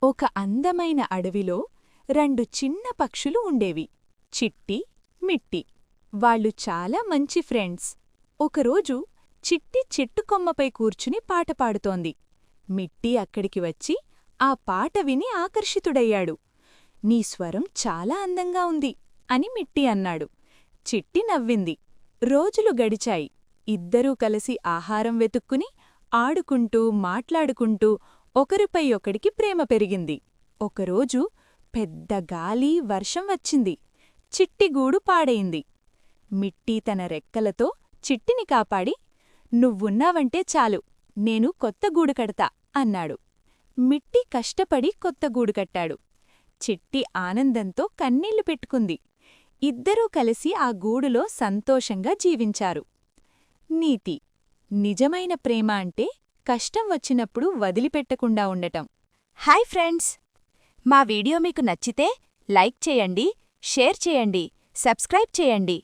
ఒక అందమైన అడవిలో రెండు చిన్న పక్షులు ఉండేవి, చిట్టి, మిట్టి. వాళ్ళు చాలా మంచి ఫ్రెండ్స్. ఒకరోజు చిట్టి చెట్టు కొమ్మపై కూర్చుని పాట పాడుతోంది. మిట్టి అక్కడికి వచ్చి ఆ పాట విని ఆకర్షితుడయ్యాడు. నీ స్వరం చాలా అందంగా ఉంది అని మిట్టి అన్నాడు. చిట్టి నవ్వింది. రోజులు గడిచాయి. ఇద్దరూ కలిసి ఆహారం వెతుక్కుని ఆడుకుంటూ మాట్లాడుకుంటూ ఒకరిపై ఒకడికి ప్రేమ పెరిగింది. ఒకరోజు పెద్ద గాలి, వర్షం వచ్చింది. చిట్టి గూడు పాడైంది. మిట్టి తన రెక్కలతో చిట్టిని కాపాడి, నువ్వున్నావంటే చాలు, నేను కొత్త గూడు కడతా అన్నాడు. మిట్టి కష్టపడి కొత్త గూడు కట్టాడు. చిట్టి ఆనందంతో కన్నీళ్లు పెట్టుకుంది. ఇద్దరూ కలిసి ఆ గూడులో సంతోషంగా జీవించారు. నీతి: నిజమైన ప్రేమ అంటే కష్టం వచ్చినప్పుడు వదిలిపెట్టకుండా ఉండటం. Hi friends! మా వీడియో మీకు నచ్చితే లైక్ చేయండి, షేర్ చేయండి, సబ్స్క్రైబ్ చేయండి.